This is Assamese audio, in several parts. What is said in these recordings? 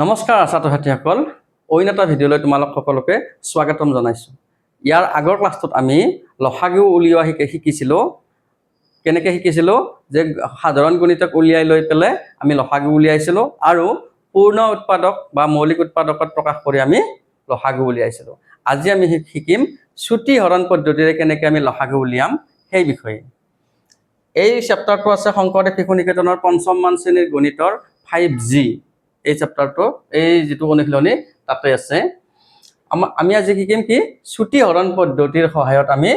নমস্কাৰ ছাত্ৰ ছাত্ৰীসকল, অইন এটা ভিডিঅ'লৈ তোমালোক সকলোকে স্বাগতম জনাইছোঁ। ইয়াৰ আগৰ ক্লাছটোত আমি লসাগু উলিওৱা শিকিছিলোঁ। কেনেকৈ শিকিছিলোঁ যে সাধাৰণ গণিতক উলিয়াই লৈ পেলাই আমি লসাগু উলিয়াইছিলোঁ আৰু পূৰ্ণ উৎপাদক বা মৌলিক উৎপাদকত প্ৰকাশ কৰি আমি লসাগু উলিয়াইছিলোঁ। আজি আমি শিকিম চুটি হৰণ পদ্ধতিৰে কেনেকৈ আমি লসাগু উলিয়াম সেই বিষয়ে। এই চেপ্টাৰটো আছে শংকৰদেৱ শিশু নিকেতনৰ পঞ্চম মান শ্ৰেণীৰ গণিতৰ 5G। এই চেপ্টাৰটো এই যিটো অনুশীলনী তাতে আছে। আমি আজি শিকিম কি চুটি হৰণ পদ্ধতিৰ সহায়ত আমি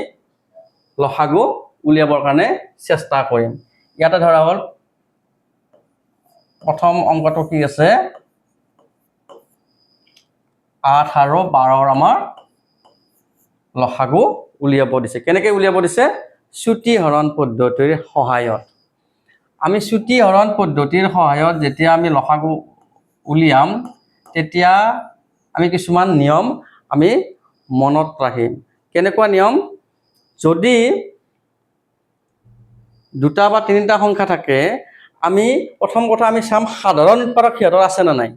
লসাগু উলিয়াবৰ কাৰণে চেষ্টা কৰিম। ইয়াতে ধৰা হ'ল প্ৰথম অংকটো কি আছে 8 আৰু 12 আমাৰ লসাগু উলিয়াব দিছে। কেনেকৈ উলিয়াব দিছে? চুটি হৰণ পদ্ধতিৰ সহায়ত। আমি চুটি হৰণ পদ্ধতিৰ সহায়ত যেতিয়া আমি লসাগু উলিয়াম তেতিয়া আমি কিছুমান নিয়ম আমি মনত ৰাখিম। কেনেকুৱা নিয়ম? যদি দুটা বা তিনিটা সংখ্যা থাকে, আমি প্ৰথম কথা আমি চাম সাধাৰণ উৎপাদক সিহঁতৰ আছে নে নাই।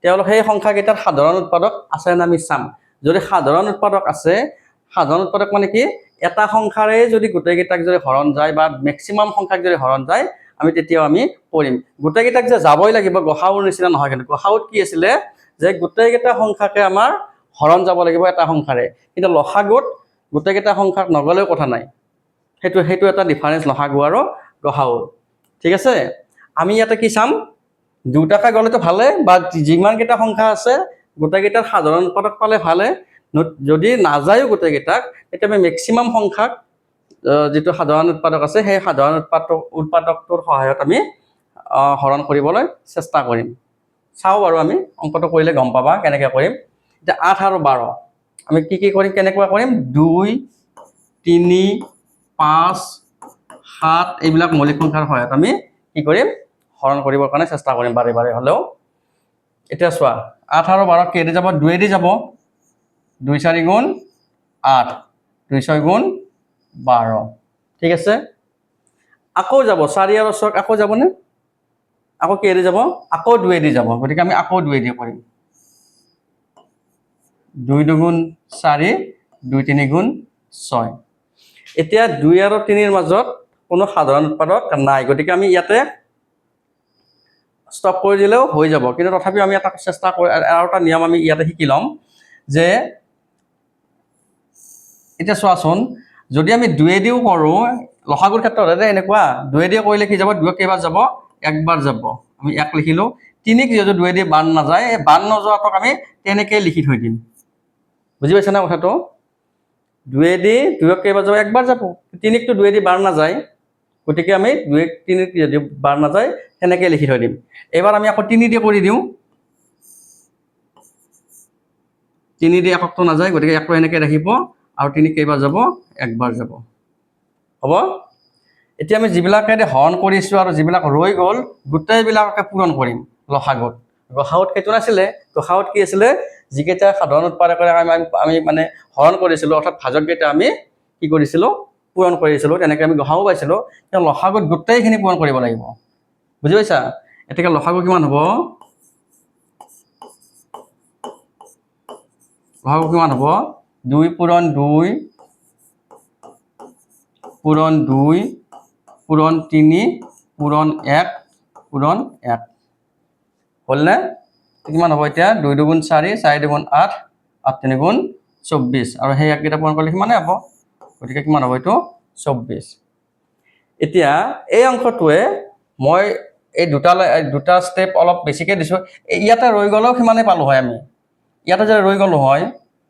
তেওঁলোক সেই সংখ্যাকেইটাৰ সাধাৰণ উৎপাদক আছে নে আমি চাম। যদি সাধাৰণ উৎপাদক আছে, সাধাৰণ উৎপাদক মানে কি এটা সংখ্যাৰে যদি গোটেইকেইটাক যদি হৰণ যায় বা মেক্সিমাম সংখ্যাক যদি হৰণ যায় আমি তেতিয়াও আমি কৰিম। গোটেইকেইটাক যে যাবই লাগিব গসাউৰ নিচিনা নহয়। কিন্তু গসাউত কি আছিলে যে গোটেইকেইটা সংখ্যাকে আমাৰ হৰণ যাব লাগিব এটা সংখ্যাৰে, কিন্তু লসাগুত গোটেইকেইটা সংখ্যাক নগ'লেও কথা নাই। সেইটো এটা ডিফাৰেঞ্চ লসাগু আৰু গসাউৰ। ঠিক আছে, আমি ইয়াতে কি চাম দুটাকে গ'লেতো ভালে বা যিমানকেইটা সংখ্যা আছে গোটেইকেইটাৰ সাধাৰণ উৎপাদক পালে ভালে। যদি নাযায়ও গোটেইকেইটাক তেতিয়া আমি মেক্সিমাম সংখ্যাক যিটো সাধাৰণ উৎপাদক আছে সেই সাধাৰণ উৎপাদকটোৰ সহায়ত আমি হৰণ কৰিবলৈ চেষ্টা কৰিম। চাওঁ বাৰু আমি অংকটো কৰিলে গম পাবা কেনেকৈ কৰিম। এতিয়া 8 আৰু 12 আমি কি কৰিম, কেনেকুৱা কৰিম 2, 3, 5, 7 এইবিলাক মৌলিক সংখ্যাৰ সহায়ত আমি কি কৰিম হৰণ কৰিবৰ কাৰণে চেষ্টা কৰিম বাৰে বাৰে হ'লেও। এতিয়া চোৱা 8 আৰু 12 কেইদি যাব? 2 দি যাব। 2 4 গুণ 8, 2 6 গুণ 12। ঠিক আছে, আকৌ যাব 4 আৰু 6 আকৌ যাবনে? আকৌ কেইদি যাব? আকৌ 2 দি যাব। গতিকে আমি আকৌ 2 দি কৰিম। 2 2 4, 2 3 গুণ 6। এতিয়া 2 আৰু 3ৰ মাজত কোনো সাধাৰণ উৎপাদক নাই, গতিকে আমি ইয়াতে ষ্টপ কৰি দিলেও হৈ যাব। কিন্তু তথাপিও আমি এটা চেষ্টা কৰি আৰু এটা নিয়ম আমি ইয়াতে শিকি ল'ম যে এতিয়া চোৱাচোন যদি আমি 2 দিও কৰোঁ লসাগুৰ ক্ষেত্ৰত এনেকুৱা 2 দি কৰিলে কি যাব? 2 কেইবাৰ যাব? একবাৰ যাব। আমি 1 লিখিলোঁ। 3ক যিহেতু 2 দি বান নাযায়, এই বান নোযোৱাটোক আমি তেনেকৈ লিখি থৈ দিম। বুজি পাইছে না কথাটো? 2 দি 2ক কেইবাৰ যাব? একবাৰ যাব। 3কটো 2 দি বাৰ নাযায়, গতিকে আমি 2 3ক যদি বাৰ নাযায় সেনেকৈ লিখি থৈ দিম। এইবাৰ আমি আকৌ 3 দি কৰি দিওঁ। 3 দি এককটো নাযায়, গতিকে একটো এনেকৈ ৰাখিব আৰু 3ক কেইবাৰ যাব? একবাৰ যাব। হ'ব? এতিয়া আমি যিবিলাকেদি হৰণ কৰিছোঁ আৰু যিবিলাক ৰৈ গ'ল গোটেইবিলাককে পূৰণ কৰিম লসাগুত। গসাউত সেইটো নাছিলে। গসাউত কি আছিলে? যিকেইটা সাধাৰণ উৎপাদকেৰে আমি মানে হৰণ কৰিছিলোঁ অৰ্থাৎ ভাজককেইটা আমি কি কৰিছিলোঁ? পূৰণ কৰিছিলোঁ। তেনেকৈ আমি গসাউ পাইছিলোঁ। কিন্তু লসাগুত গোটেইখিনি পূৰণ কৰিব লাগিব। বুজি পাইছা? এতিয়া লসাগু কিমান হ'ব? লসাগু কিমান হ'ব? 2 পূৰণ 2 পূৰণ 2 পূৰণ 3 পূৰণ 1 পূৰণ 1 হ'লনে? কিমান হ'ব এতিয়া? 2 2 গুণ 4, 4 2 গুণ 8, 8 3 গুণ 24 আৰু সেই এককেইটা পূৰণ কৰিলে সিমানে হ'ব। গতিকে কিমান হ'ব এইটো? 24। এতিয়া এই অংশটোৱে মই এই দুটা ষ্টেপ অলপ বেছিকৈ দিছোঁ। ইয়াতে ৰৈ গ'লেও সিমানে পালোঁ হয়। আমি ইয়াতে যদি ৰৈ গ'লোঁ হয়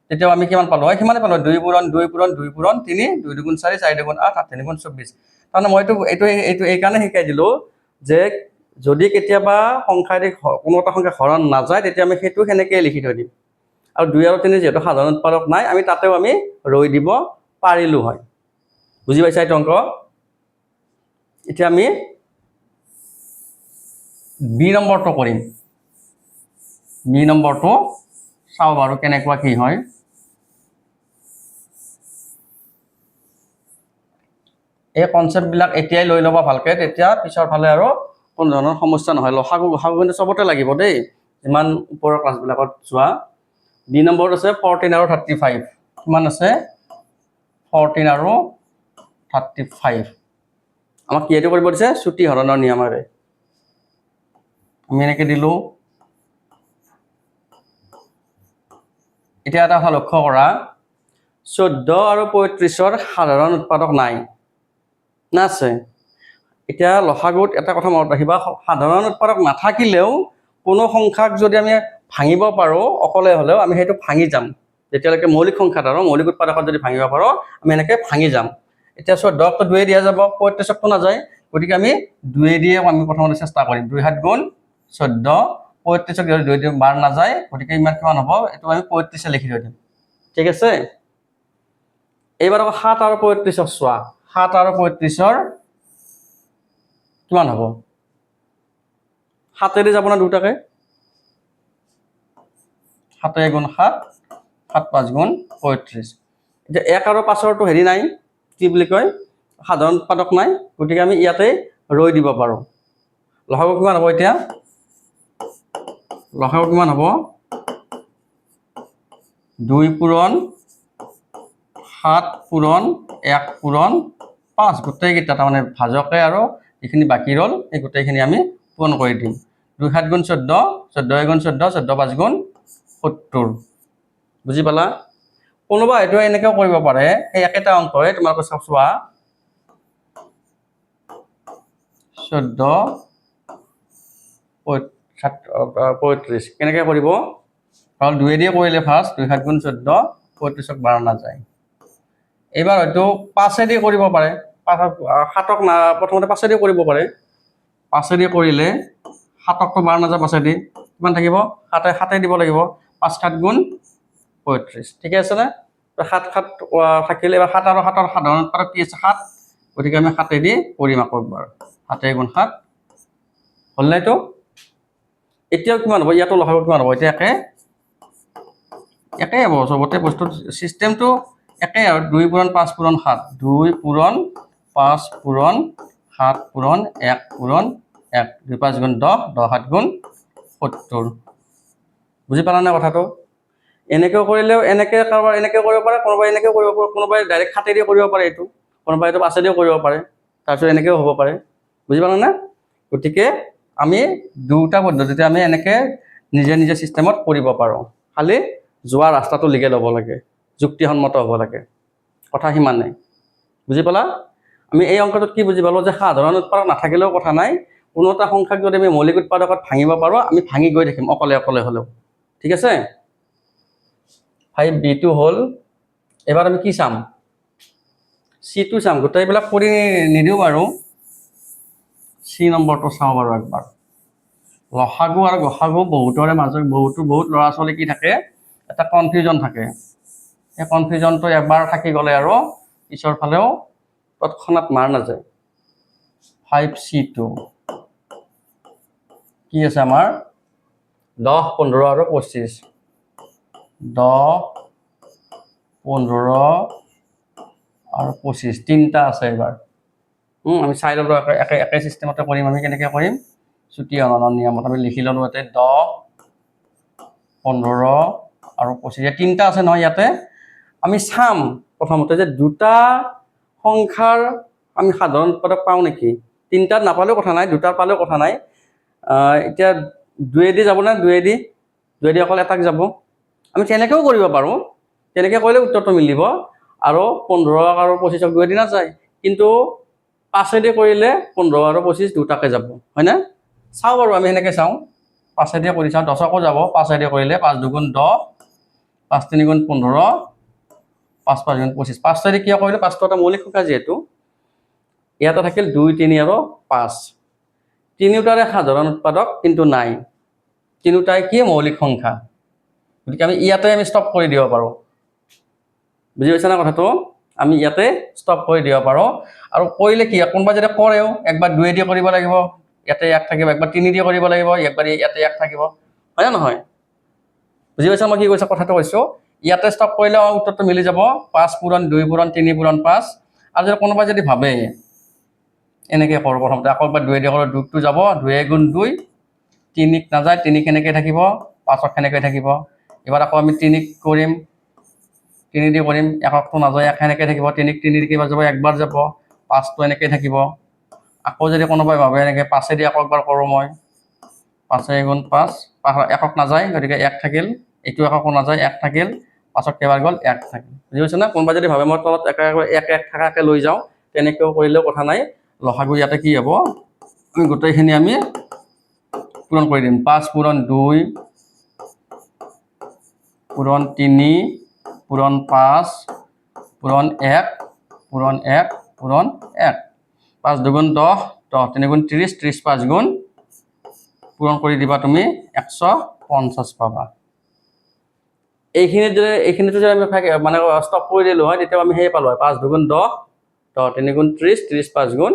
তেতিয়াও আমি কিমান পালোঁ হয়? সিমানে পালোঁ। 2 পূৰণ 2 পূৰণ 2 পূৰণ 3, 2 2 গুণ 4, 4 2 গুণ 8, 8 3 গুণ 24। তাৰমানে মইতো এইটো এইকাৰণে শিকাই দিলোঁ যে যদি কেতিয়াবা সংখ্যাদি কোনো এটা সংখ্যা হৰণ নাযায় তেতিয়া আমি সেইটো সেনেকৈয়ে লিখি থৈ দিম। আৰু 2 আৰু 3 যিহেতু সাধাৰণ উৎপাদক নাই, আমি তাতেও আমি ৰৈ দিব পাৰিলোঁ হয়। বুজি পাইছা এইটো অংক? এতিয়া আমি বি নম্বৰটো কৰিম। বি নম্বৰটো চাওঁ বাৰু কেনেকুৱা কি হয়। এই কনচেপ্টবিলাক এতিয়াই লৈ ল'বা ভালকৈ, তেতিয়া পিছৰ ফালে আৰু কোনো ধৰণৰ সমস্যা নহয়। লসাগু গসাগু কিন্তু চবতে লাগিব দেই। যিমান ওপৰৰ ক্লাছবিলাকত যোৱা বি নম্বৰত আছে 14 আৰু 35 কিমান আছে 14 আৰু 35 আমাক কিহেতু কৰিব দিছে ছুটি হৰণৰ নিয়মেৰে আমি এনেকৈ দিলোঁ এতিয়া এটা কথা লক্ষ্য কৰা 14 আৰু 35ৰ সাধাৰণ উৎপাদক নাই না আছে এতিয়া লসাগুত এটা কথা মনত ৰাখিবা সাধাৰণ উৎপাদক নাথাকিলেও কোনো সংখ্যাক যদি আমি ভাঙিব পাৰোঁ অকলে হ'লেও আমি সেইটো ভাঙি যাম যেতিয়ালৈকে মৌলিক সংখ্যাত আৰু মৌলিক উৎপাদকত যদি ভাঙিব পাৰোঁ আমি এনেকৈ ভাঙি যাম এতিয়া 14ক 2 দিয়া যাব 35কটো নাযায় গতিকে আমি 2 দিয়ে আমি প্ৰথমতে চেষ্টা কৰিম 2 7 গুণ 14 35ক যদি 2 দিয়ে বাৰ নাযায় গতিকে ইমান কিমান হ'ব এইটো আমি 35 লিখি থৈ দিম ঠিক আছে এইবাৰ আকৌ 7 আৰু 35ক চোৱা 7 আৰু 35ৰ কিমান হ'ব 7 যাব না দুটাকে 7 গুণ 7 7 5 গুণ 35 এতিয়া 1 আৰু 5ৰটো হেৰি নাই কি বুলি কয় সাধাৰণ উৎপাদক নাই গতিকে আমি ইয়াতে ৰৈ দিব পাৰোঁ লসাগু কিমান হ'ব এতিয়া লসাগু কিমান হ'ব 2 পূৰণ 7 পূৰণ 1 পূৰণ 5 গোটেইকেইটা তাৰমানে ভাজকে আৰু যিখিনি বাকী ৰ'ল এই গোটেইখিনি আমি পূৰণ কৰি দিম 2 7 গুণ 14 14 গুণ 14 14 5 গুণ 70 বুজি পালা কোনোবা এইটো এনেকেও কৰিব পাৰে এই একেটা অংকই তোমালোকে চোৱা 14 35 কেনেকৈ কৰিব কাৰণ 2 দিয়ে কৰিলে ফাৰ্ষ্ট 2 7 গুণ 14 35ক বাৰ নাযায় এইবাৰ হয়তো 5 দিয়ে কৰিব পাৰে 7ক না প্ৰথমতে 5 দিয়ে কৰিব পাৰে 5 দিয়ে কৰিলে 7ক বাৰ নাযায় 5 দিয়ে কিমান থাকিব 7 দিব লাগিব 5 7 গুণ 35 ঠিকে আছে না 7 7 থাকিলে এবাৰ 7 আৰু 7ৰ সাধাৰণ উৎপাদক কি আছে 7 গতিকে আমি 7 দিয়ে কৰিম আকৌ এবাৰ 7 গুণ 7 হ'ল না এইটো এতিয়াও কিমান হ'ব ইয়াতো লসাগু কিমান হ'ব এতিয়া একে হ'ব চবতে বস্তুৰ চিষ্টেমটো একে আৰু 2 পূৰণ 5 পূৰণ 7 2 পূৰণ 5 পূৰণ 7 পূৰণ 1 পূৰণ 1 2 5 গুণ 10 10 7 গুণ 70 বুজি পালা না কথাটো এনেকৈ কৰিলেও এনেকৈ কাৰোবাৰ এনেকৈ কৰিব পাৰে কোনোবাই এনেকৈ কৰিব পাৰে কোনোবাই ডাইৰেক্ট 7 দিয়ে কৰিব পাৰে এইটো কোনোবাই এইটো 5 দিয়ে কৰিব পাৰে তাৰপিছত এনেকৈও হ'ব পাৰে বুজি পালা না গতিকে আমি দুটা পদ্ধতিতে আমি এনেকৈ নিজে নিজে চিষ্টেমত কৰিব পাৰোঁ খালি যোৱা ৰাস্তাটো লিগে ল'ব লাগে যুক্তিসন্মত হ'ব লাগে কথা সিমানেই বুজি পালা আমি এই অংকটোত কি বুজি পালোঁ যে সাধাৰণ উৎপাদক নাথাকিলেও কথা নাই কোনো এটা সংখ্যাক যদি আমি মৌলিক উৎপাদকত ভাঙিব পাৰোঁ আমি ভাঙি গৈ থাকিম অকলে অকলে হ'লেও ঠিক আছে 5b2 হ'ল এবাৰ আমি কি চাম c2 চাম গোটেইবিলাক কৰি নিদিওঁ বাৰু c নম্বৰটো চাওঁ বাৰু একবাৰ লসাগু আৰু গসাগু বহুতৰে মাজত বহুত ল'ৰা ছোৱালী কি থাকে এটা কনফিউজন থাকে এই কনফিউজনটো এবাৰ থাকি গ'লে আৰু পিছৰ ফালেও তৎক্ষণাত মাৰ নাযায় 5c2 কি আছে আমাৰ 10 15 আৰু 25 10 15 আৰু 25 তিনিটা আছে এবাৰ আমি চাই ল'লোঁ একে চিষ্টেমতে কৰিম আমি কেনেকৈ কৰিম ছুটি হৰণৰ নিয়মত আমি লিখি ল'লোঁ ইয়াতে 10 15 আৰু 25 তিনিটা আছে নহয় ইয়াতে আমি চাম প্ৰথমতে যে দুটা সংখ্যাৰ আমি সাধাৰণ উৎপাদক পাওঁ নেকি তিনিটাত নাপালেও কথা নাই দুটাত পালেও কথা নাই এতিয়া 2 দি যাব না 2 দি অকল এটাক যাব আমি তেনেকৈও কৰিব পাৰোঁ তেনেকৈ কৰিলে উত্তৰটো মিলিব আৰু 15 আৰু 25ক 2 দি নাযায় কিন্তু 5 দি কৰিলে 15 আৰু 25 দুটাকে যাব হয় না চাওঁ বাৰু আমি সেনেকৈ চাওঁ 5 দিয়ে কৰি চাওঁ 10কো যাব 5 দিয়ে কৰিলে 5 2 গুণ 10 5 3 গুণ 15 5 5 গুণ 25 5 দিয়ে কিয় কৰিলে 5টো এটা মৌলিক সংখ্যা যিহেতু ইয়াতে থাকিল 2 3 আৰু 5 তিনিওটাৰে সাধাৰণ উৎপাদক কিন্তু নাই তিনিওটাই কি মৌলিক সংখ্যা গতিকে আমি ইয়াতে আমি ষ্টপ কৰি দিব পাৰোঁ বুজি পাইছা না কথাটো আমি ইয়াতে ষ্টপ কৰি দিব পাৰোঁ আৰু কৰিলে কি কোনোবা যদি কৰেও একবাৰ 2 দিয়ে কৰিব লাগিব ইয়াতে 1 থাকিব একবাৰ 3 দিয়ে কৰিব লাগিব একবাৰ ইয়াতে 1 থাকিব হয় না নহয় বুজি পাইছা মই কি কৈছোঁ কথাটো কৈছোঁ ইয়াতে ষ্টপ কৰিলে উত্তৰটো মিলি যাব 5 পূৰণ 2 পূৰণ 3 পূৰণ 5 আৰু যদি কোনোবা যদি ভাবে এনেকৈ কৰোঁ প্ৰথমতে আকৌ এবাৰ 2 দিয়ে কৰোঁ 2টো যাব 2 গুণ 2 তিনিক নাযায়, তিনি কেনেকৈ থাকিব, পাঁচক কেনেকৈ থাকিব। এবাৰ আকৌ আমি তিনিক কৰিম, তিনি দি কৰিম, এককটো নাযায়, এক সেনেকৈ থাকিব, তিনিক তিনি দি কেইবাৰ যাব, একবাৰ যাব, পাঁচটো এনেকৈ থাকিব। আকৌ যদি কোনোবাই ভাবে এনেকৈ পাঁচেদি আকৌ একবাৰ কৰোঁ মই, 5 গুণ 5, একক নাযায়, গতিকে এক থাকিল, এইটো এককো নাযায়, এক থাকিল, পাঁচক কেইবাৰ গ'ল, এক থাকিল। বুজি পাইছে না? কোনোবাই যদি ভাবে মই তলত এক এক থাকাকৈ লৈ যাওঁ, তেনেকৈও কৰিলেও কথা নাই। লসাগু ইয়াতে কি হ'ব, আমি গোটেইখিনি আমি পূৰণ কৰি দিম। 5 পূৰণ 2 পূৰণ 3 পূৰণ 5 পূৰণ 1 পূৰণ 1 পূৰণ 1। 5 দুগুণ 10, 10 3 গুণ 30, 30 5 গুণ পূৰণ কৰি দিবা তুমি 150 পাবা। এইখিনিতে যদি আমি মানে ষ্টপ কৰি দিলোঁ হয়, তেতিয়াও আমি সেই পালোঁ হয়, 5 দুগুণ 10, 10 3 গুণ 30, 30 5 গুণ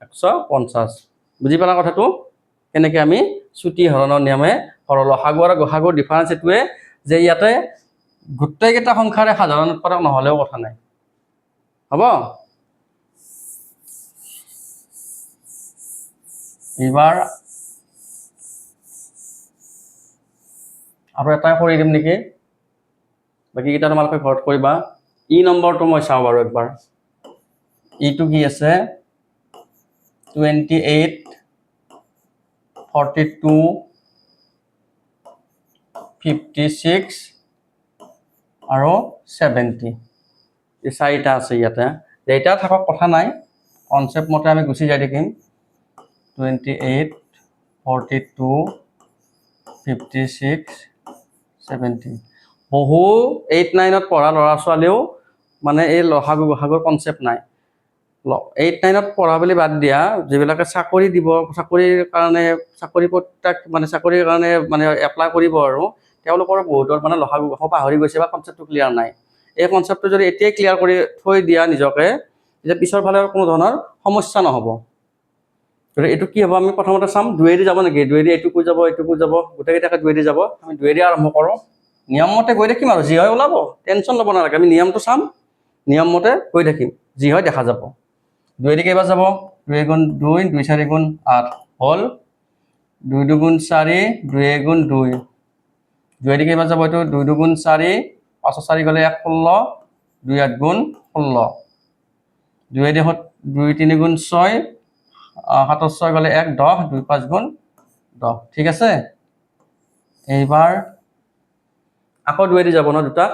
150। বুজি পালা কথাটো? কেনেকৈ আমি চুটি হৰণৰ নিয়মে লসাগু আৰু গসাগুৰ ডিফাৰেঞ্চ এইটোৱে যে ইয়াতে গোটেইকেইটা সংখ্যাৰে সাধাৰণ উৎপাদক নহ'লেও কথা নাই। হ'ব? এইবাৰ আৰু এটাই কৰি দিম নেকি, বাকীকেইটা তোমালোকে ঘৰত কৰিবা। ই নম্বৰটো মই চাওঁ বাৰু একবাৰ। ইটো কি আছে, 28 42 56 আৰু 70, এই চাৰিটা আছে ইয়াতে। যেইটা থাকক কথা নাই, কনচেপ্ট মতে আমি গুচি যাই থাকিম। 28 42 56 70। বহু 8 9ত পঢ়া ল'ৰা ছোৱালীও মানে এই লসাগু গসাগুৰ কনচেপ্ট নাই। 8 9ত পঢ়া বুলি বাদ দিয়া, যিবিলাকে চাকৰি দিব, চাকৰিৰ কাৰণে মানে এপ্লাই কৰিব আৰু তেওঁলোকৰ বহুতৰ মানে লসাগু গসাগু পাহৰি গৈছে বা কনচেপ্টটো ক্লিয়াৰ নাই। এই কনচেপ্টটো যদি এতিয়াই ক্লিয়াৰ কৰি থৈ দিয়া নিজকে, তেতিয়া পিছৰ ফালে কোনো ধৰণৰ সমস্যা নহ'ব। গতিকে এইটো কি হ'ব, আমি প্ৰথমতে চাম 2 দি যাব নেকি, 2 দি এইটোকো যাব, এইটোকো যাব, গোটেইকেইটাকে 2 দি যাব। আমি 2 দি আৰম্ভ কৰোঁ, নিয়ম মতে গৈ থাকিম আৰু যি হয় ওলাব, টেনশ্যন ল'ব নালাগে। আমি নিয়মটো চাম, নিয়ম মতে গৈ থাকিম, যি হয় দেখা যাব। 2 দি কেইবাৰ যাব, 2 গুণ 2, 2 4 গুণ 8 হ'ল, 2 দুগুণ 4, 2 গুণ 2, 2 দি কেইবাৰ যাব, এইটো 2 দুগুণ 4, 5 4 গ'লে 1 16, 2 8 গুণ 16, 2 দি 2 3 গুণ 6, 7 6 গ'লে 1 10, 2 5 গুণ 10। ঠিক আছে? এইবাৰ আকৌ 2 দি যাব ন, দুটাক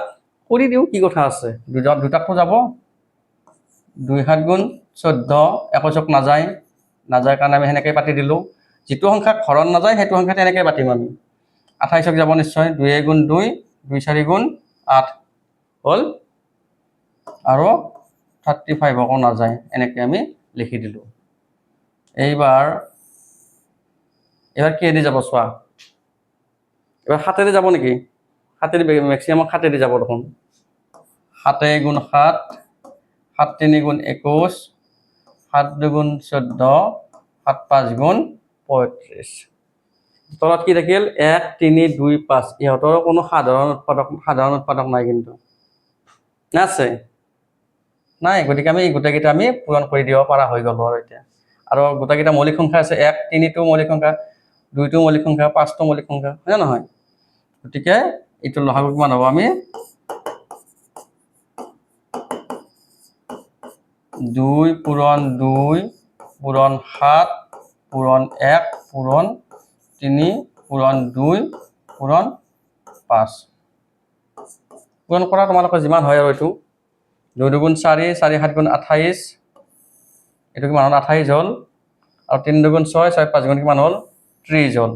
কৰি দিওঁ, কি কথা আছে, দুটাকতো যাব। 2 7 গুণ 14, 21ক নাযায়, কাৰণে আমি সেনেকৈ পাতি দিলোঁ। যিটো সংখ্যাক হৰণ নাযায় সেইটো সংখ্যা তেনেকৈ পাতিম আমি। 28ক যাব নিশ্চয়, 2 গুণ 2, 2 4 গুণ 8 হ'ল, আৰু 35কো নাযায়, এনেকৈ আমি লিখি দিলোঁ। এইবাৰ কিহেদি যাব চোৱা, এবাৰ 7 দি যাব নেকি, 7 দি মেক্সিমাম 7 দি যাব দেখোন। 7 গুণ 7, 7 3 গুণ 21, 7 2 গুণ 14, 7 5 গুণ 35। তলত কি থাকিল, 1 3 2 5, ইহঁতৰ কোনো সাধাৰণ উৎপাদক নাই, কিন্তু আছে নাই। গতিকে আমি গোটেইকেইটা আমি পূৰণ কৰি দিব পৰা হৈ গ'লো আৰু এতিয়া। আৰু গোটেইকেইটা মৌলিক সংখ্যা আছে, 1 3টো মৌলিক সংখ্যা, 2টো মৌলিক সংখ্যা, 5টো মৌলিক সংখ্যা, হয়নে নহয়? গতিকে এইটো লসাগু কিমান হ'ব, আমি 2 পূৰণ 2 পূৰণ 7 পূৰণ 1 পূৰণ 3 পূৰণ 2 পূৰণ 5 পূৰণ কৰা তোমালোকৰ যিমান হয় আৰু এইটো 2 দুগুণ 4, 4 7 গুণ 28, এইটো কিমান হ'ল, 28 হ'ল। আৰু 3 দুগুণ 6, 6 5 গুণ কিমান হ'ল, 30 হ'ল,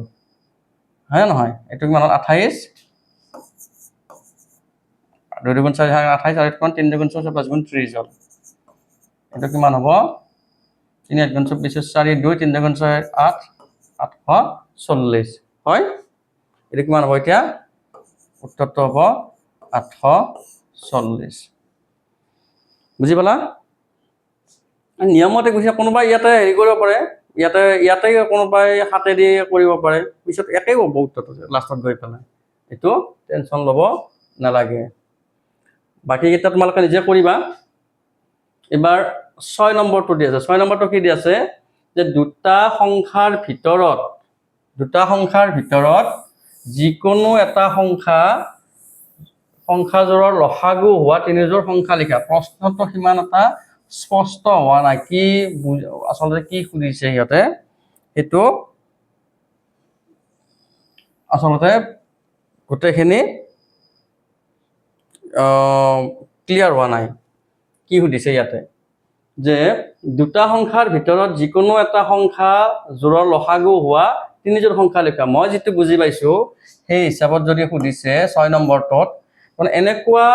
হয় নহয়? এইটো কিমান হ'ল, 28, 2 দুগুণ 4 28, আৰু কিমান, 3 দুগুণ 6, 5 গুণ 30 হ'ল। এইটো কিমান হ'ব, 3 8 গুণ 24, 4 2, 3 দুগুণ 6 8, 840 হয়। এইটো কিমান হ'ব, এতিয়া উত্তৰটো হ'ব 840। বুজি পালা? নিয়মতে গৈছে, কোনোবাই ইয়াতে হেৰি কৰিব পাৰে, ইয়াতে কোনোবাই 7 দি কৰিব পাৰে, পিছত একেই হ'ব উত্তৰটো লাষ্টত গৈ পেলাই। এইটো টেনশ্যন ল'ব নালাগে। বাকীকেইটা তোমালোকে নিজে কৰিবা। এবাৰ 6 নম্বৰটো দি আছে, 6 নম্বৰটো কি দি আছে, যে দুটা সংখ্যাৰ ভিতৰত দুটা সংখ্যাৰ ভিতৰত যিকোনো এটা সংখ্যাযোৰৰ লসাগু হোৱা তিনিযোৰ সংখ্যা লিখা। প্ৰশ্নটো সিমান এটা স্পষ্ট হোৱা নাই, কি আচলতে কি সুধিছে সিহঁতে সেইটো আচলতে গোটেইখিনি ক্লিয়াৰ হোৱা নাই। কি সুধিছে ইয়াতে যে দুটা সংখ্যাৰ ভিতৰত যিকোনো এটা সংখ্যাযোৰৰ লসাগু হোৱা তিনিযোৰ সংখ্যা লিখা। মই যিটো বুজি পাইছোঁ সেই হিচাপত যদি সুধিছে 6 নম্বৰটোত, মানে এনেকুৱা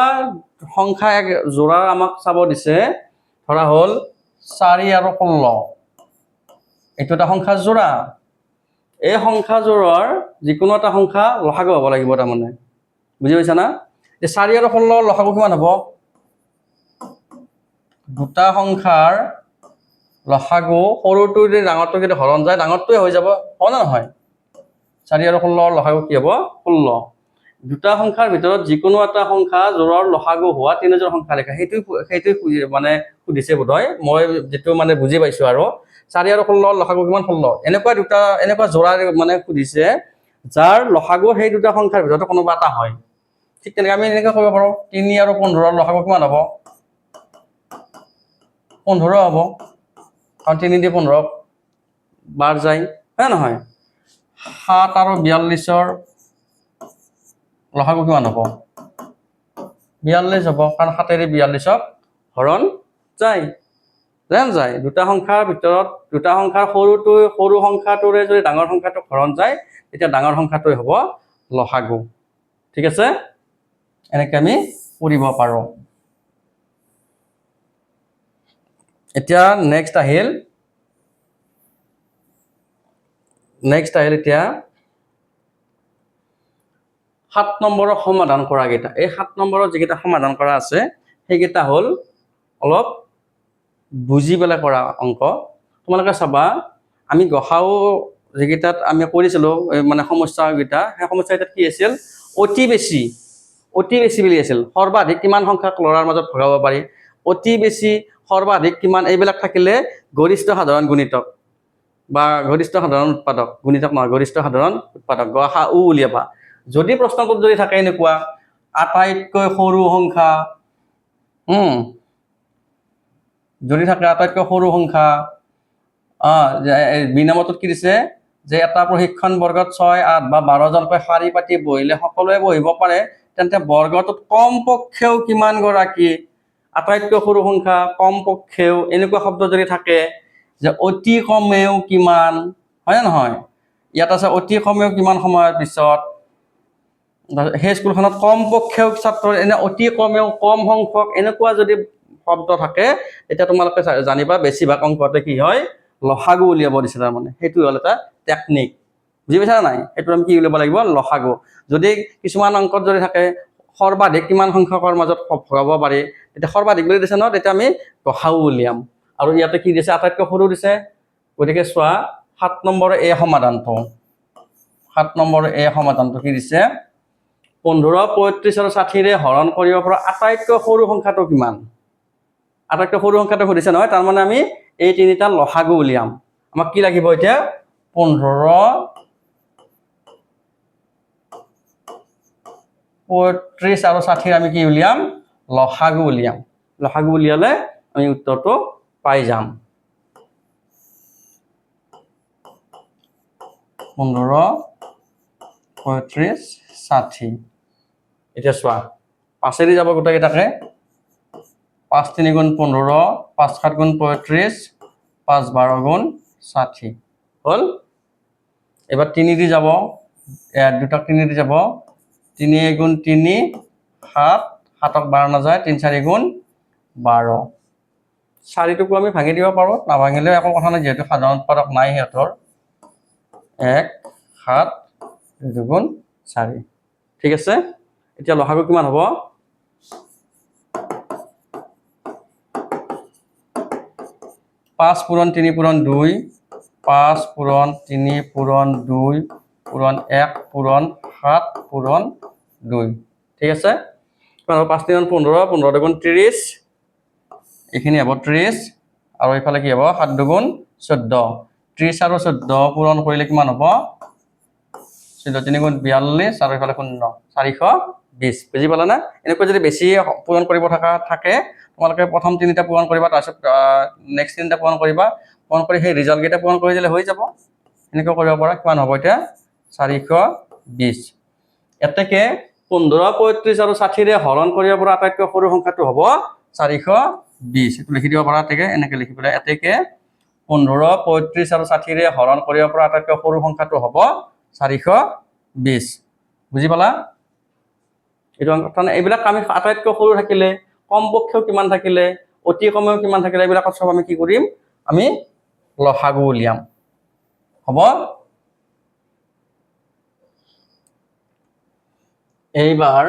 সংখ্যা এক যোৰাৰ আমাক চাব দিছে, ধৰা হ'ল 4 আৰু 16, এইটো এটা সংখ্যাৰ যোৰা। এই সংখ্যাযোৰৰ যিকোনো এটা সংখ্যা লসাগু হ'ব লাগিব, তাৰমানে বুজি পাইছা না? এই 4 আৰু 16 লসাগু কিমান হ'ব? দুটা সংখ্যাৰ লসাগু সৰুটো যদি ডাঙৰটো যদি হৰণ যায় ডাঙৰটোৱে হৈ যাব, হয় না নহয়? 4 আৰু 16 লসাগু কি হ'ব? 16। দুটা সংখ্যাৰ ভিতৰত যিকোনো এটা সংখ্যা যোৰৰ লসাগু হোৱা তিনিযোৰ সংখ্যা লিখা। সেইটো মানে সুধিছে বোধহয়, মই যিটো মানে বুজি পাইছোঁ আৰু 4 আৰু 16 লসাগু কিমান? 16। এনেকুৱা যোৰাৰ মানে সুধিছে যাৰ লসাগু সেই দুটা সংখ্যাৰ ভিতৰত কোনোবা এটা হয়। ঠিক তেনেকৈ আমি এনেকৈ কৰিব পাৰোঁ 3 আৰু 15 লসাগু কিমান হ'ব? 15 হ'ব, কাৰণ 3 দি 15 বাৰ যায়, হয় নহয়? 7 আৰু 42 লসাগু কিমান হ'ব? 42 হ'ব, কাৰণ 7 42 হৰণ যায়। দুটা সংখ্যাৰ ভিতৰত দুটা সংখ্যাৰ সৰু সংখ্যাটোৰে যদি ডাঙৰ সংখ্যাটোক হৰণ যায় তেতিয়া ডাঙৰ সংখ্যাটোৱে হ'ব লসাগু। ঠিক আছে, এনেকৈ আমি কৰিব পাৰোঁ। এতিয়া নেক্সট আহিল এতিয়া 7 নম্বৰৰ সমাধান কৰা কেইটা। এই 7 নম্বৰৰ যিকেইটা সমাধান কৰা আছে সেইকেইটা হ'ল অলপ বুজি পেলাই কৰা অংক। তোমালোকে চাবা, আমি গসাও যিকেইটাত আমি কৰিছিলোঁ মানে সমস্যাকেইটা, সেই সমস্যাকেইটাত কি আছিল? অতি বেছি বুলি আছিল। সৰ্বাধিক কিমান সংখ্যাক ল'ৰাৰ মাজত ভগাব পাৰি, অতি বেছি, সৰ্বাধিক কিমান, এইবিলাক থাকিলে গৰিষ্ঠ সাধাৰণ গুণিতক বা গৰিষ্ঠ সাধাৰণ উৎপাদক, গুণিতক নহয়, গৰিষ্ঠ সাধাৰণ উৎপাদক, গসাউ উলিয়াবা। যদি প্ৰশ্নটোত যদি থাকে এনেকুৱা আটাইতকৈ সৰু সংখ্যা, যদি থাকে আটাইতকৈ সৰু সংখ্যা, বিনামটোত কি দিছে যে এটা প্ৰশিক্ষণ বৰ্গত 6, 8 বা 12 জনকৈ শাৰী পাতি বহিলে সকলোৱে বহিব পাৰে, তেন্তে বৰ্গটোত কমপক্ষেও কিমান গৰাকী? আটাইতকৈ সৰু সংখ্যা, কমপক্ষেও, এনেকুৱা শব্দ যদি থাকে যে অতি কমেও কিমান, হয় নে নহয়? ইয়াত আছে অতি কমেও কিমান সময়ৰ পিছত, সেই স্কুলখনত কমপক্ষেও ছাত্ৰ, এনে অতি কমেও, কম সংখ্যক, এনেকুৱা যদি শব্দ থাকে তেতিয়া তোমালোকে জানিবা বেছিভাগ অংকতে কি হয়? লসাগু উলিয়াব দিছে। তাৰমানে সেইটো হ'ল এটা টেকনিক। বুজি পাইছা নাই? সেইটো আমি কি উলিয়াব লাগিব? লসাগু। যদি কিছুমান অংকত যদি থাকে সৰ্বাধিক কিমান সংখ্যকৰ মাজত ভগাব পাৰি, তেতিয়া সৰ্বাধিক বুলি দিছে ন, তেতিয়া আমি গসাউ উলিয়াম। আৰু ইয়াতে কি দিছে? আটাইতকৈ সৰু দিছে। গতিকে চোৱা 7 নম্বৰ এই সমাধানটো, 7 নম্বৰ এই সমাধানটো কি দিছে? 15, 35 আৰু 60ৰে হৰণ কৰিব পৰা আটাইতকৈ সৰু সংখ্যাটো কিমান? আটাইতকৈ সৰু সংখ্যাটো সুধিছে নহয়, তাৰমানে আমি এই তিনিটা লসাগু উলিয়াম। আমাক কি লাগিব এতিয়া? 15, 35 আৰু 60ৰ আমি কি উলিয়াম? লসাগু উলিয়াম। লসাগু উলিয়ালে আমি উত্তৰটো পাই যাম। 15, 35, 60। এতিয়া চোৱা 5 যাব গোটেইকেইটাকে, 5 3 গুণ 15, 5 7 গুণ 35, 5 12 গুণ 60 হ'ল। এবার 3 দি যাব, দুটাক 3 দি যাব, 3 গুণ 3 7, 7ক 12 নাযায়, 3 4 গুণ 12। 4টুকু আমি ভাঙি দিব পাৰোঁ, নাভাঙিলেও একো কথা নাই, যিহেতু সাধাৰণ উৎপাদক নাই সিহঁতৰ। 1 7 2 গুণ 4। ঠিক আছে, এতিয়া লসাগু কিমান হ'ব? 5 পূৰণ 3 পূৰণ 2, 5 পূৰণ 3 পূৰণ 2 পূৰণ 1 পূৰণ 7 পূৰণ 2। ঠিক আছে, 5 3 15, 15 2 গুণ 30, এইখিনি হ'ব 30, আৰু এইফালে কি হ'ব? 7 2 গুণ 14। 30 আৰু 14 পূৰণ কৰিলে কিমান হ'ব? 14 3 গুণ 42 আৰু ইফালে 0 420 বুজি পালা না এনেকৈ যদি বেছি পূৰণ কৰিব থাকে তোমালোকে প্ৰথম তিনিটা পূৰণ কৰিবা তাৰপিছত নেক্সট তিনিটা পূৰণ কৰি সেই ৰিজাল্ট কেইটা পূৰণ কৰি দিলে হৈ যাব এনেকৈ কৰিব পৰা কিমান হ'ব এতিয়া 420 এতেকে 15 35 আৰু 60 ৰে হৰণ কৰিব পৰা আটাইতকৈ সৰু সংখ্যাটো হ'ব 420 এটো লিখি দিব পাৰা এতেকে এনেকৈ লিখি পেলাই এতেকে 15 35 আৰু 60 ৰে হৰণ কৰিব পৰা আটাইতকৈ সৰু সংখ্যাটো হ'ব 420 বুজি পালা এইটো অংকখন এইবিলাক আমি আটাইতকৈ সৰু থাকিলে কমপক্ষেও কিমান থাকিলে অতি কমেও কিমান থাকিলে এইবিলাক সব আমি কি কৰিম আমি লসাগু উলিয়াম হ'ব এইবাৰ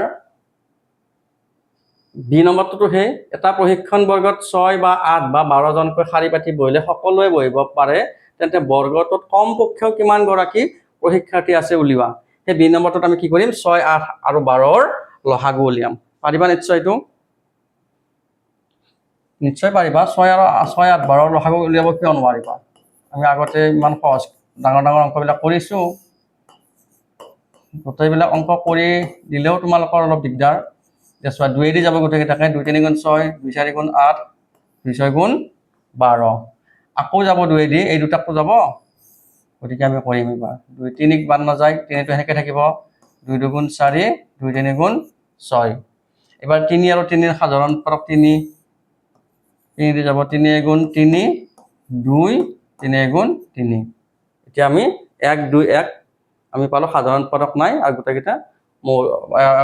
বি নম্বৰটো হে এটা প্ৰশিক্ষণ বৰ্গত 6 বা 8 বা 12 জনকৈ শাৰী পাতি বহিলে সকলোৱে বহিব পাৰে তেন্তে বৰ্গটোত কমপক্ষেও কিমান গৰাকী প্ৰশিক্ষাৰ্থী আছে উলিওৱা সেই বি নম্বৰটোত আমি কি কৰিম 6 8 আৰু 12 ৰ লসাগু উলিয়াম পাৰিবা নিশ্চয় এইটো নিশ্চয় পাৰিবা 6 8 12 ৰ লসাগু উলিয়াব কিয় নোৱাৰিবা আমি আগতে ইমান সহজ ডাঙৰ ডাঙৰ অংকবিলাক কৰিছো গোটেইবিলাক অংক কৰি দিলেও তোমালোকৰ অলপ দিগদাৰ দেখুৱা 2 দি যাব গোটেইকেইটাকে 2 3 গুণ 6 2 4 গুণ 8 2 6 গুণ 12 আকৌ যাব 2 দি এই দুটাকটো যাব গতিকে আমি কৰিম এবাৰ 2 3 বাদ নাযায় 3 টো হেনেকে থাকিব 2 2 গুণ 4 2 3 গুণ 6 এবাৰ 3 আৰু 3 ৰ সাধাৰণ উৎপাদক 3 3 দি যাব 3 গুণ 3 2 3 গুণ 3 এতিয়া আমি 1 2 1 আমি পালো সাধাৰণ উৎপাদক নাই আৰু গোটেইকেইটা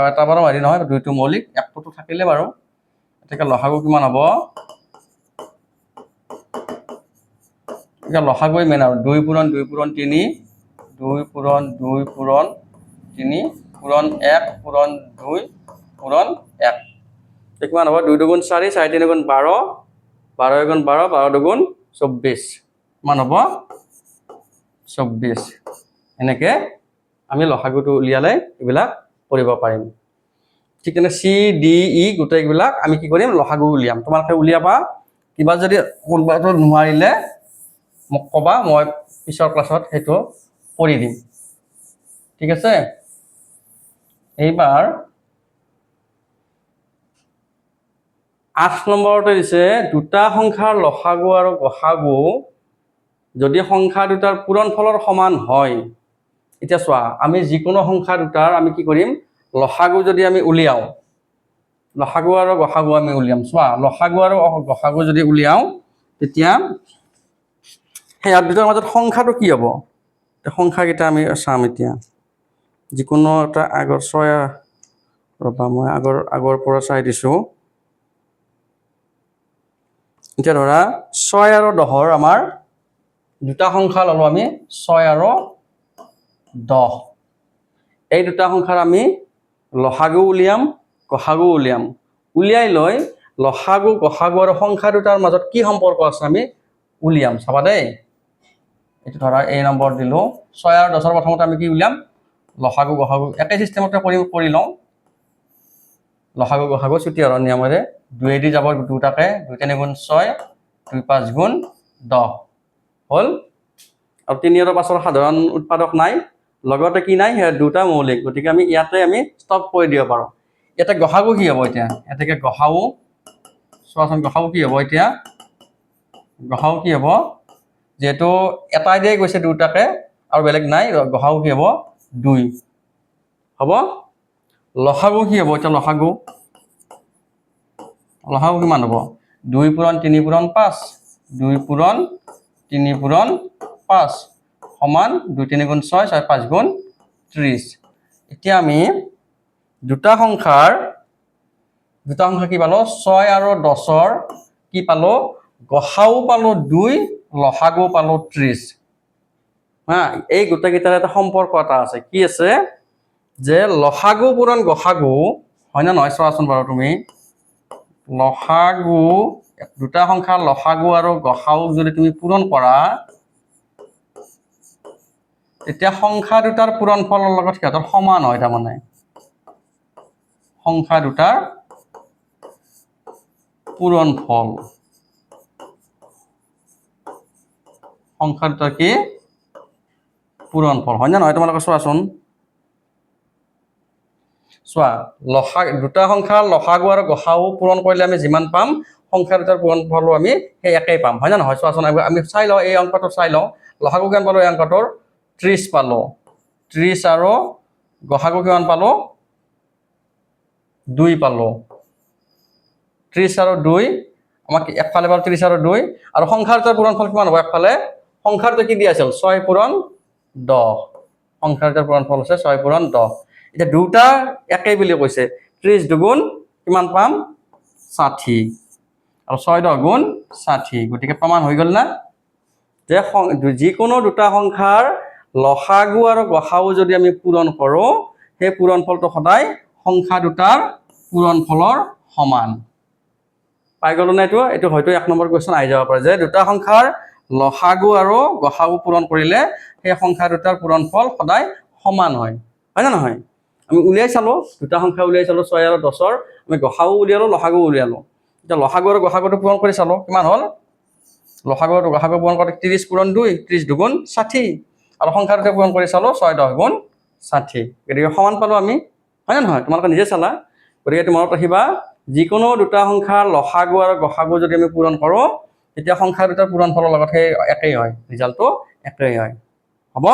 এটা বাৰু হেৰি নহয় দুইটো মৌলিক একটো থাকিলে বাৰু এটাকে লসাগু কিমান হ'ব এটা লসাগুই মেন আৰু 2 পূৰণ 2 পূৰণ 3 2 পূৰণ 2 পূৰণ 3 পূৰণ 1 পূৰণ 2 পূৰণ 1 কিমান হ'ব 2 2 গুণ 4 4 3 গুণ 12 12 গুণ 12 12 2 গুণ 24 কিমান হ'ব 24 এনেকে আমি লসাগুটো উলিয়ালে এইবিলাক কৰিব পাৰিম ঠিক তেনে সি ডি ই গোটেইবিলাক আমি কি কৰিম লসাগু উলিয়াম তোমালোকে উলিয়াবা কিবা যদি কোনবাটো নোৱাৰিলে মোক কবা মই পিছৰ ক্লাছত হেতু কৰি দিম ঠিক আছে এইবাৰ 8 নম্বৰতে দিছে দুটা সংখ্যাৰ লসাগু আৰু গসাগু যদি সংখ্যা দুটাৰ পূৰণফলৰ সমান হয় এতিয়া চোৱা আমি যিকোনো সংখ্যা দুটাৰ আমি কি কৰিম লসাগু যদি আমি উলিয়াও লসাগু আৰু গসাগু আমি উলিয়াম চোৱা লসাগু আৰু গসাগু যদি উলিয়াও তেতিয়া সেই দুটাৰ মাজত সংখ্যাটো কি হ'ব সংখ্যাকেইটা আমি চাম এতিয়া যিকোনো এটা আগৰ 6 ৰবা মই আগৰ পৰা চাই দিছো এতিয়া ধৰা 6 আৰু 10 ৰ আমাৰ দুটা সংখ্যা ললো আমি 6 আৰু 10 এই দুটা সংখ্যাৰ আমি লসাগু উলিয়াম গসাগু উলিয়াম উলিয়াই লৈ লসাগু গসাগু আৰু সংখ্যা দুটাৰ মাজত কি সম্পৰ্ক আছে আমি উলিয়াম চাবা দেই এটো ধৰা এই নম্বৰ দিলো 6 আৰু 10 ৰ প্ৰথমতে আমি কি উলিয়াম লসাগু গসাগু একে সিস্টেমতে কৰি লওঁ লসাগু গসাগু ছুটি হৰণ নিয়মেৰে 2 দি যাব দুটাকে 2 3 গুণ 6 2 5 গুণ 10 হল আৰু 3 আৰু 5 ৰ সাধাৰণ উৎপাদক নাই লগতে কি নাই দুটা মৌলিক গতিকে আমি ইয়াতে আমি ষ্টপ কৰি দিব পাৰো এটা গসাগু কি হ'ব এতিয়া এটাকে গসাগু চোৱাচোন গসাগু কি হ'ব এতিয়া গসাগু কি হ'ব যেটো এটাই দিয়ে গৈছে দুটাকে আৰু বেলেগ নাই গসাগু কি হ'ব 2 হ'ব লসাগু কি হ'ব এতিয়া লসাগু কিমান হ'ব 2 পূৰণ 3 পূৰণ 5 2 পূৰণ 3 পূৰণ 5 সমান 2 3 গুণ 6 6 5 গুণ 30 এতিয়া আমি দুটা সংখ্যা কি পালো 6 আৰু 10 ৰ কি পালো গসাগু পালো 2 লসাগু পালো 30 হা এই গোটেইকেইটাৰ এটা সম্পৰ্ক এটা আছে কি আছে যে লসাগু পূৰণ গসাগু হয় না নহয় চোৱাচোন বাৰু তুমি লসাগু দুটা সংখ্যাৰ লসাগু আৰু গসাগু যদি তুমি পূৰণ কৰা তেতিয়া সংখ্যা দুটাৰ পূৰণফলৰ লগত সিহঁতৰ সমান হয় তাৰমানে সংখ্যা দুটাৰ পূৰণফল সংখ্যা দুটাৰ কি পূৰণফল হয় না নহয় তোমালোকে চোৱাচোন চোৱা দুটা সংখ্যাৰ লসাগু আৰু গসাগু পূৰণ কৰিলে আমি যিমান পাম সংখ্যা দুটাৰ পূৰণফলো আমি সেই একেই পাম হয় নে নহয় চোৱাচোন আমি চাই লওঁ এই অংকটো চাই লওঁ লসাগু কিমান পালোঁ এই অংকটোৰ 30 পালোঁ 30 আৰু গসাগু কিমান পালোঁ 2 পালোঁ 30 আৰু 2 আমাক একফালে পালোঁ 30 আৰু 2 আৰু সংখ্যা দুটাৰ পূৰণফল কিমান হ'ব একফালে সংখ্যাটো কি দিয়া আছিল 6 পূৰণ 10 সংখ্যা দুটাৰ পূৰণফল আছে 6 পূৰণ 10 এতিয়া দুটা একেই বুলি কৈছে 30 দুগুণ কিমান পাম 60 আৰু 6 10 গুণ 60 গতিকে প্ৰমাণ হৈ গ'ল না যে যিকোনো দুটা সংখ্যাৰ লসাগু আৰু গসাগু যদি আমি পূৰণ কৰোঁ সেই পূৰণফলটো সদায় সংখ্যা দুটাৰ পূৰণফলৰ সমান পাই গ'লো না এইটো হয়তো 1 নম্বৰ কুৱেশ্যন আহি যাব পাৰে যে দুটা সংখ্যাৰ লসাগু আৰু গসাগু পূৰণ কৰিলে সেই সংখ্যা দুটাৰ পূৰণফল সদায় সমান হয় হয় না নহয় আমি উলিয়াই চালোঁ দুটা সংখ্যা উলিয়াই চালোঁ 6 আৰু 10ৰ আমি গসাগু উলিয়ালোঁ লসাগু উলিয়ালোঁ এতিয়া লসাগু আৰু গসাগুটো পূৰণ কৰি চালোঁ কিমান হ'ল লসাগু আৰু গসাগু পূৰণ কৰোঁতে 30 পূৰণ 2 30 দুগুণ 60 আৰু সংখ্যা দুটা পূৰণ কৰি চালোঁ 6 10 গুণ 60 গতিকে সমান পালোঁ আমি হয় নে নহয় তোমালোকে নিজে চালা গতিকে মনত ৰাখিবা যিকোনো দুটা সংখ্যাৰ লসাগু আৰু গসাগু যদি আমি পূৰণ কৰোঁ তেতিয়া সংখ্যা দুটাৰ পূৰণফলৰ লগত সেই একেই হয় ৰিজাল্টটো একেই হয় হ'ব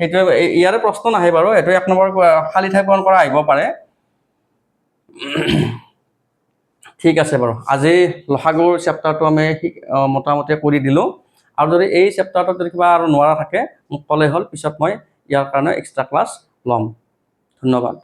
সেইটোৱে ইয়াৰে প্ৰশ্ন নাহে বাৰু এইটো 1 নম্বৰ খালী ঠাই পূৰণ কৰা আহিব পাৰে ঠিক আছে বাৰু আজি লসাগুৰ চেপ্টাৰটো আমি মোটামুটি কৰি দিলোঁ আৰু যদি এই চেপ্টাৰটোত যদি কিবা আৰু নোৱাৰা থাকে মোক ক'লেই হ'ল পিছত মই ইয়াৰ কাৰণে এক্সট্ৰা ক্লাছ ল'ম ধন্যবাদ